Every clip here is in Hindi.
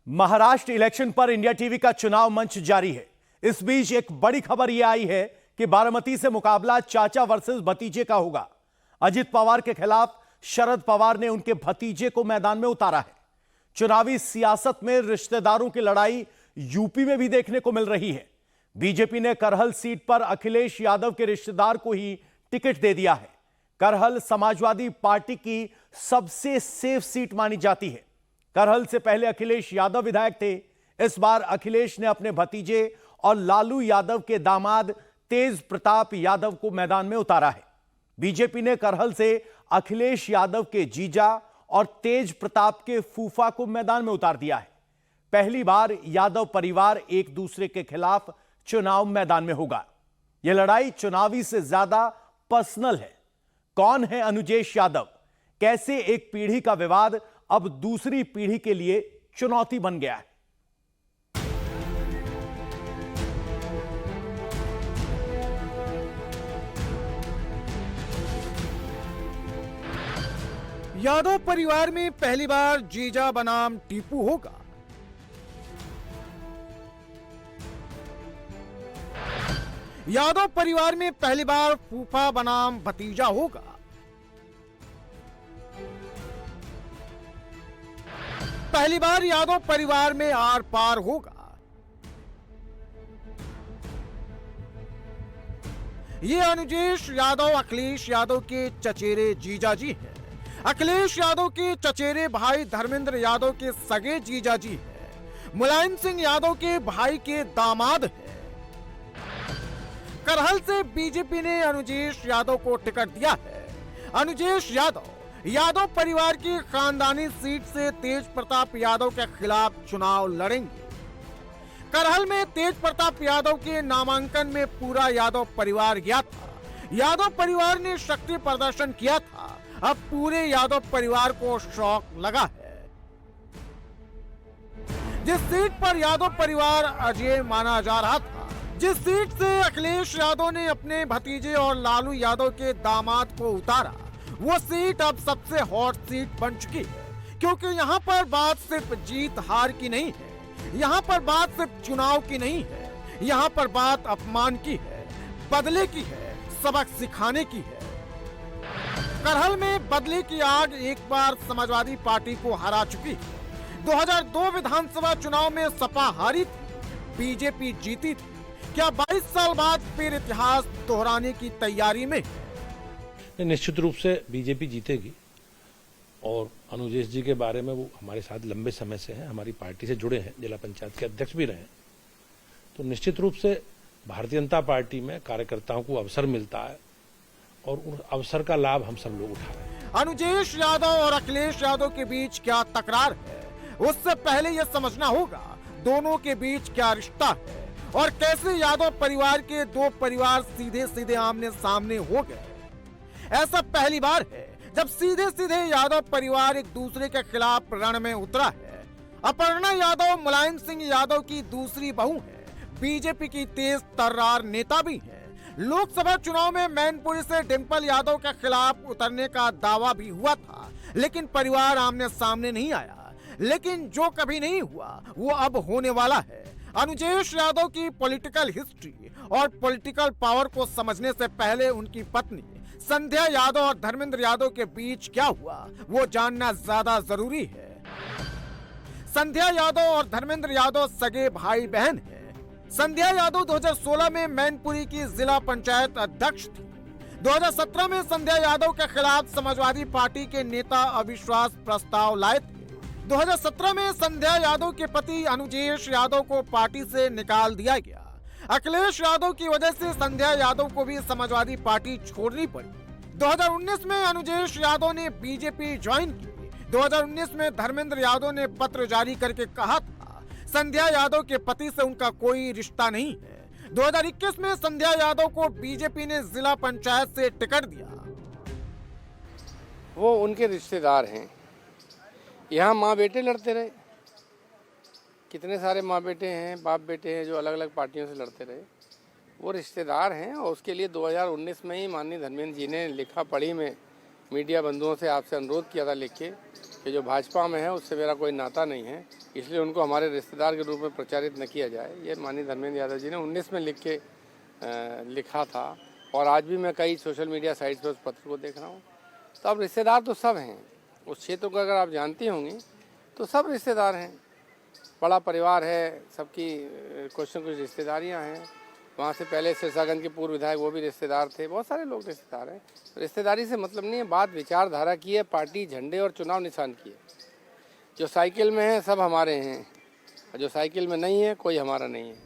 महाराष्ट्र इलेक्शन पर इंडिया टीवी का चुनाव मंच जारी है। इस बीच एक बड़ी खबर यह आई है कि बारामती से मुकाबला चाचा वर्सेस भतीजे का होगा। अजित पवार के खिलाफ शरद पवार ने उनके भतीजे को मैदान में उतारा है। चुनावी सियासत में रिश्तेदारों की लड़ाई यूपी में भी देखने को मिल रही है। बीजेपी ने करहल सीट पर अखिलेश यादव के रिश्तेदार को ही टिकट दे दिया है। करहल समाजवादी पार्टी की सबसे सेफ सीट मानी जाती है। करहल से पहले अखिलेश यादव विधायक थे। इस बार अखिलेश ने अपने भतीजे और लालू यादव के दामाद तेज प्रताप यादव को मैदान में उतारा है। बीजेपी ने करहल से अखिलेश यादव के जीजा और तेज प्रताप के फूफा को मैदान में उतार दिया है। पहली बार यादव परिवार एक दूसरे के खिलाफ चुनाव मैदान में होगा। यह लड़ाई चुनावी से ज्यादा पर्सनल है। कौन है अनुजेश यादव? कैसे एक पीढ़ी का विवाद अब दूसरी पीढ़ी के लिए चुनौती बन गया है? यादव परिवार में पहली बार जीजा बनाम टीपू होगा। यादव परिवार में पहली बार फूफा बनाम भतीजा होगा। पहली बार यादव परिवार में आर पार होगा। ये अनुजेश यादव अखिलेश यादव के चचेरे जीजाजी हैं। अखिलेश यादव के चचेरे भाई धर्मेंद्र यादव के सगे जीजाजी हैं। मुलायम सिंह यादव के भाई के दामाद हैं। करहल से बीजेपी ने अनुजेश यादव को टिकट दिया है। अनुजेश यादव यादव परिवार की खानदानी सीट से तेज प्रताप यादव के खिलाफ चुनाव लड़ेंगे। करहल में तेज प्रताप यादव के नामांकन में पूरा यादव परिवार गया था। यादव परिवार ने शक्ति प्रदर्शन किया था। अब पूरे यादव परिवार को शौक लगा है। जिस सीट पर यादव परिवार अजय माना जा रहा था, जिस सीट से अखिलेश यादव ने अपने भतीजे और लालू यादव के दामाद को उतारा, वो सीट अब सबसे हॉट सीट बन चुकी है। क्योंकि यहाँ पर बात सिर्फ जीत हार की नहीं है, यहाँ पर बात सिर्फ चुनाव की नहीं है, यहाँ पर बात अपमान की है, बदले की है, सबक सिखाने की है। करहल में बदले की आग एक बार समाजवादी पार्टी को हरा चुकी है। 2002 विधानसभा चुनाव में सपा हारी थी, बीजेपी जीती थी। क्या 22 साल बाद फिर इतिहास दोहराने की तैयारी में है? निश्चित रूप से बीजेपी जीतेगी। और अनुजेश जी के बारे में वो हमारे साथ लंबे समय से हैं, हमारी पार्टी से जुड़े हैं, जिला पंचायत के अध्यक्ष भी रहे। तो निश्चित रूप से भारतीय जनता पार्टी में कार्यकर्ताओं को अवसर मिलता है और उस अवसर का लाभ हम सब लोग उठा रहे हैं। अनुजेश यादव और अखिलेश यादव के बीच क्या तकरार है, उससे पहले यह समझना होगा दोनों के बीच क्या रिश्ता है और कैसे यादव परिवार के दो परिवार सीधे सीधे आमने सामने हो गए। ऐसा पहली बार है जब सीधे सीधे यादव परिवार एक दूसरे के खिलाफ रण में उतरा है। अपर्णा यादव मुलायम सिंह यादव की दूसरी बहू है, बीजेपी की तेज तर्रार नेता भी है। लोकसभा चुनाव में मैनपुरी से डिंपल यादव के खिलाफ उतरने का दावा भी हुआ था, लेकिन परिवार आमने सामने नहीं आया। लेकिन जो कभी नहीं हुआ वो अब होने वाला है। अनुजेश यादव की पॉलिटिकल हिस्ट्री और पॉलिटिकल पावर को समझने से पहले उनकी पत्नी संध्या यादव और धर्मेंद्र यादव के बीच क्या हुआ वो जानना ज्यादा जरूरी है। संध्या यादव और धर्मेंद्र यादव सगे भाई बहन हैं। संध्या यादव 2016 में मैनपुरी की जिला पंचायत अध्यक्ष थी। 2017 में संध्या यादव के खिलाफ समाजवादी पार्टी के नेता अविश्वास प्रस्ताव लाए थे। 2017 में संध्या यादव के पति अनुजेश यादव को पार्टी से निकाल दिया गया। अखिलेश यादव की वजह से संध्या यादव को भी समाजवादी पार्टी छोड़नी पड़ी। 2019 में अनुजेश यादव ने बीजेपी ज्वाइन की। 2019 में धर्मेंद्र यादव ने पत्र जारी करके कहा था संध्या यादव के पति से उनका कोई रिश्ता नहीं है। 2021 में संध्या यादव को बीजेपी ने जिला पंचायत से टिकट दिया। वो उनके रिश्तेदार हैं। यहाँ माँ बेटे लड़ते रहे, कितने सारे माँ बेटे हैं, बाप बेटे हैं जो अलग अलग पार्टियों से लड़ते रहे। वो रिश्तेदार हैं और उसके लिए 2019 में ही माननीय धर्मेंद्र जी ने लिखा पढ़ी में मीडिया बंधुओं से आपसे अनुरोध किया था लिख के कि जो भाजपा में है उससे मेरा कोई नाता नहीं है, इसलिए उनको हमारे रिश्तेदार के रूप में प्रचारित न किया जाए। ये माननीय धर्मेंद्र यादव जी ने 19 में लिखा था और आज भी मैं कई सोशल मीडिया साइट्स पर उस पत्र को देख रहा हूँ। तो अब रिश्तेदार तो सब हैं, उस क्षेत्र को अगर आप जानती होंगी तो सब रिश्तेदार हैं, बड़ा परिवार है, सबकी कुछ न कुछ रिश्तेदारियाँ हैं। वहाँ से पहले सिरसागंज के पूर्व विधायक वो भी रिश्तेदार थे, बहुत सारे लोग रिश्तेदार हैं। रिश्तेदारी से मतलब नहीं है, बात विचारधारा की है, पार्टी झंडे और चुनाव निशान की है। जो साइकिल में है सब हमारे हैं और जो साइकिल में नहीं है कोई हमारा नहीं है।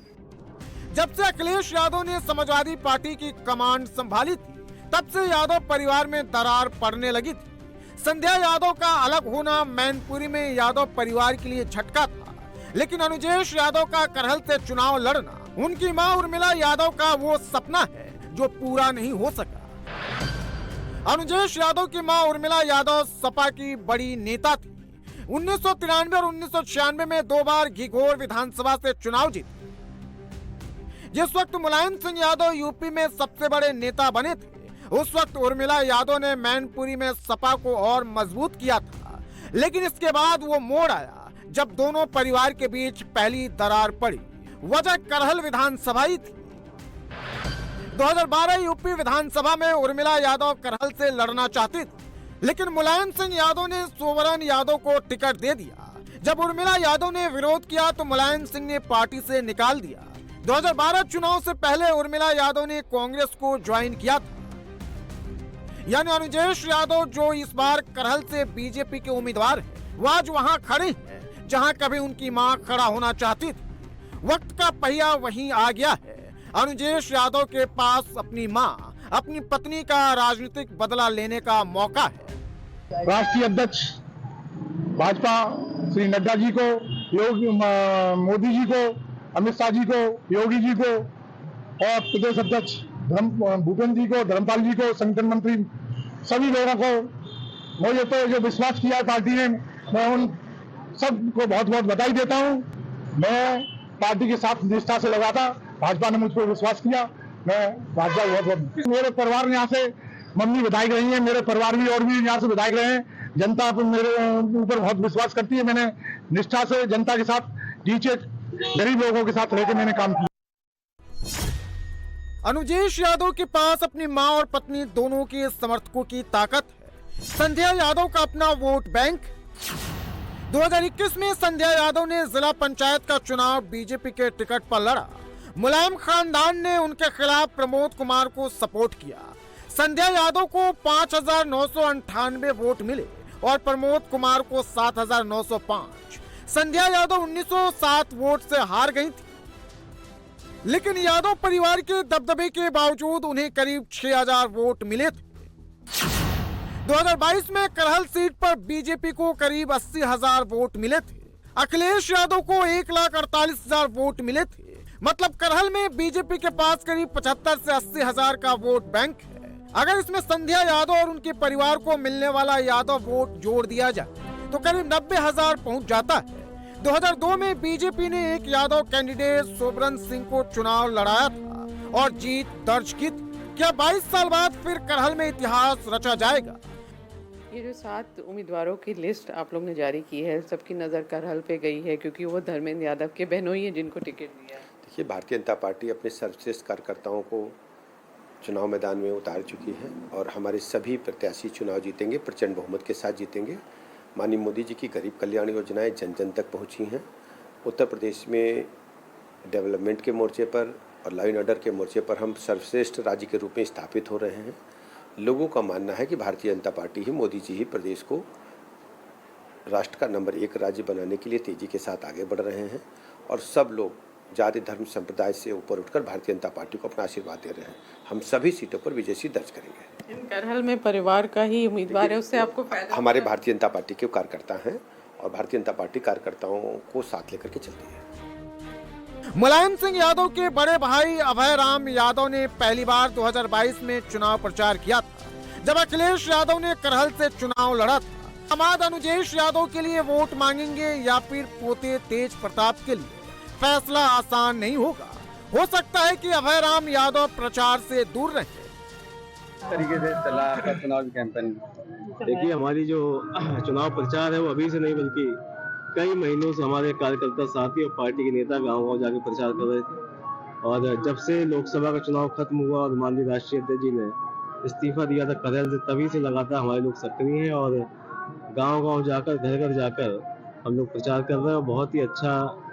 जब से अखिलेश यादव ने समाजवादी पार्टी की कमांड संभाली थी, तब से यादव परिवार में दरार पड़ने लगी थी। संध्या यादव का अलग होना मैनपुरी में यादव परिवार के लिए झटका था, लेकिन अनुजेश यादव का करहल से चुनाव लड़ना उनकी मां उर्मिला यादव का वो सपना है जो पूरा नहीं हो सका। अनुजेश यादव की मां उर्मिला यादव सपा की बड़ी नेता थी। 1993 और 1996 में 2 बार घीघोर विधानसभा से चुनाव जीती। जिस वक्त मुलायम सिंह यादव यूपी में सबसे बड़े नेता बने थे, उस वक्त उर्मिला यादव ने मैनपुरी में सपा को और मजबूत किया था। लेकिन इसके बाद वो मोड़ आया जब दोनों परिवार के बीच पहली दरार पड़ी। वजह करहल विधानसभा ही थी। 2012 यूपी विधानसभा में उर्मिला यादव करहल से लड़ना चाहती थी, लेकिन मुलायम सिंह यादव ने सोवरन यादव को टिकट दे दिया। जब उर्मिला यादव ने विरोध किया तो मुलायम सिंह ने पार्टी से निकाल दिया। 2012 चुनाव से पहले उर्मिला यादव ने कांग्रेस को ज्वाइन किया था। यानी अनुजेश यादव जो इस बार करहल से बीजेपी के उम्मीदवार हैं, वो आज वहां खड़े हैं जहां कभी उनकी मां खड़ा होना चाहती थी। वक्त का पहिया वहीं आ गया है। अनुजेश यादव के पास अपनी मां, अपनी पत्नी का राजनीतिक बदला लेने का मौका है। राष्ट्रीय अध्यक्ष भाजपा श्री नड्डा जी को, मोदी जी को, अमित शाह जी को, योगी जी को और प्रदेश अध्यक्ष भूपेंद्र जी को, धर्मपाल जी को, संगठन मंत्री सभी लोगों को मुझे तो जो विश्वास किया पार्टी ने, मैं उन सबको बहुत बहुत बधाई देता हूं। मैं पार्टी के साथ निष्ठा से लगा था, भाजपा ने मुझ पर विश्वास किया, मैं भाजपा बहुत। मेरे परिवार में यहाँ से मम्मी विधायक रही है, मेरे परिवार भी और भी यहाँ से विधायक रहे हैं। जनता मेरे ऊपर बहुत विश्वास करती है। मैंने निष्ठा से जनता के साथ, नीचे गरीब लोगों के साथ लेकर मैंने काम किया। अनुजेश यादव के पास अपनी मां और पत्नी दोनों के समर्थकों की ताकत है। संध्या यादव का अपना वोट बैंक। 2021 में संध्या यादव ने जिला पंचायत का चुनाव बीजेपी के टिकट पर लड़ा। मुलायम खानदान ने उनके खिलाफ प्रमोद कुमार को सपोर्ट किया। संध्या यादव को 5,998 वोट मिले और प्रमोद कुमार को 7,905। संध्या यादव 1907 वोट से हार गई थी, लेकिन यादव परिवार के दबदबे के बावजूद उन्हें करीब 6,000 वोट मिले थे। 2022 में करहल सीट पर बीजेपी को करीब 80,000 वोट मिले थे। अखिलेश यादव को 1,48,000 वोट मिले थे। मतलब करहल में बीजेपी के पास करीब 75 से 80,000 का वोट बैंक है। अगर इसमें संध्या यादव और उनके परिवार को मिलने वाला यादव वोट जोड़ दिया जाए तो करीब 90,000 पहुंच जाता है। 2002 में बीजेपी ने एक यादव कैंडिडेट सोबरन सिंह को चुनाव लड़ाया था और जीत दर्ज की थी। क्या 22 साल बाद फिर करहल में इतिहास रचा जाएगा? ये जो 7 उम्मीदवारों की लिस्ट आप लोग ने जारी की है, सबकी नज़र करहल पे गई है क्योंकि वो धर्मेंद्र यादव के बहनोई हैं जिनको टिकट दिया है। देखिए, भारतीय जनता पार्टी अपने सर्वश्रेष्ठ कार्यकर्ताओं को चुनाव मैदान में उतार चुकी है और हमारे सभी प्रत्याशी चुनाव जीतेंगे, प्रचंड बहुमत के साथ जीतेंगे। माननीय मोदी जी की गरीब कल्याण योजनाएं जन जन तक पहुंची हैं। उत्तर प्रदेश में डेवलपमेंट के मोर्चे पर और लॉ एंड ऑर्डर के मोर्चे पर हम सर्वश्रेष्ठ राज्य के रूप में स्थापित हो रहे हैं। लोगों का मानना है कि भारतीय जनता पार्टी ही, मोदी जी ही प्रदेश को राष्ट्र का नंबर 1 राज्य बनाने के लिए तेजी के साथ आगे बढ़ रहे हैं और सब लोग जाति धर्म संप्रदाय से ऊपर उठकर भारतीय जनता पार्टी को अपना आशीर्वाद दे रहे हैं। हम सभी सीटों पर विजयी दर्ज करेंगे। इन करहल में परिवार का ही उम्मीदवार है, उससे आपको फायदा? हमारे भारतीय जनता पार्टी के कार्यकर्ता हैं और भारतीय जनता पार्टी कार्यकर्ताओं को साथ लेकर के चलती है। मुलायम सिंह यादव के बड़े भाई अभय राम यादव ने पहली बार 2022 में चुनाव प्रचार किया था, जब अखिलेश यादव ने करहल से चुनाव लड़ा था। दामाद अनुजेश यादव के लिए वोट मांगेंगे या फिर पोते तेज प्रताप के लिए? फैसला आसान नहीं होगा। हो सकता है कि अभय राम यादव प्रचार से दूर रहे। तरीके से चला आपका चुनाव कैंपेन? देखिए, हमारी जो चुनाव प्रचार है वो अभी से नहीं बल्कि कई महीनों से हमारे कार्यकर्ता साथी और पार्टी के नेता गांव-गांव जाके प्रचार कर रहे थे। और जब से लोकसभा का चुनाव खत्म हुआ और माननीय राष्ट्रीय अध्यक्ष जी ने इस्तीफा दिया था करेल से, तभी से लगातार हमारे लोग सक्रिय हैं और गांव-गांव जाकर, घर-घर जाकर हम लोग प्रचार कर रहे हैं और बहुत ही अच्छा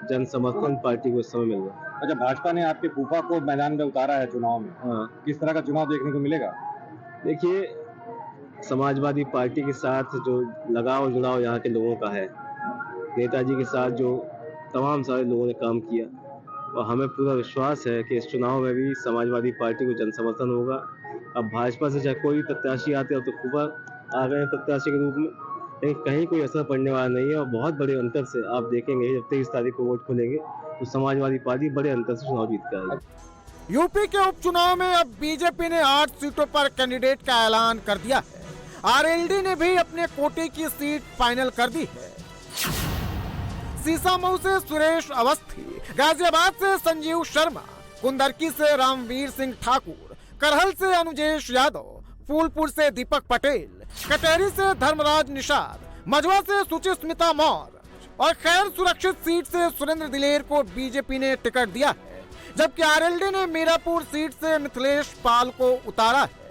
जन समर्थन पार्टी को इस समय मिल रहा है। अच्छा, भाजपा ने आपके फूफा को मैदान में उतारा है चुनाव में, हाँ, किस तरह का चुनाव देखने को मिलेगा? देखिए, समाजवादी पार्टी के साथ जो लगाव जुड़ाव यहाँ के लोगों का है, नेताजी के साथ जो तमाम सारे लोगों ने काम किया, और हमें पूरा विश्वास है कि इस चुनाव में भी समाजवादी पार्टी को जन समर्थन होगा। अब भाजपा से चाहे कोई भी प्रत्याशी आते हो तो फूफा आ गए हैं प्रत्याशी के रूप में, लेकिन कहीं कोई असर पड़ने वाला नहीं है और बहुत बड़े अंतर से आप देखेंगे जब 23 तारीख को वोट खुलेंगे तो समाजवादी पार्टी बड़े अंतर से चुनाव जीत कर आएगी। यूपी के उपचुनाव में अब बीजेपी ने 8 सीटों पर कैंडिडेट का ऐलान कर दिया है। आरएलडी ने भी अपने कोटे की सीट फाइनल कर दी है। सीसामऊ से सुरेश अवस्थी, गाजियाबाद से संजीव शर्मा, कुंदरकी से रामवीर सिंह ठाकुर, करहल से अनुजेश यादव, फूलपुर से दीपक पटेल, कटेरी से धर्मराज निषाद, मझवा से सुचिस्मिता मौर्य और खैर सुरक्षित सीट से सुरेंद्र दिलेर को बीजेपी ने टिकट दिया है, जबकि आरएलडी ने मीरापुर सीट से मिथिलेश पाल को उतारा है।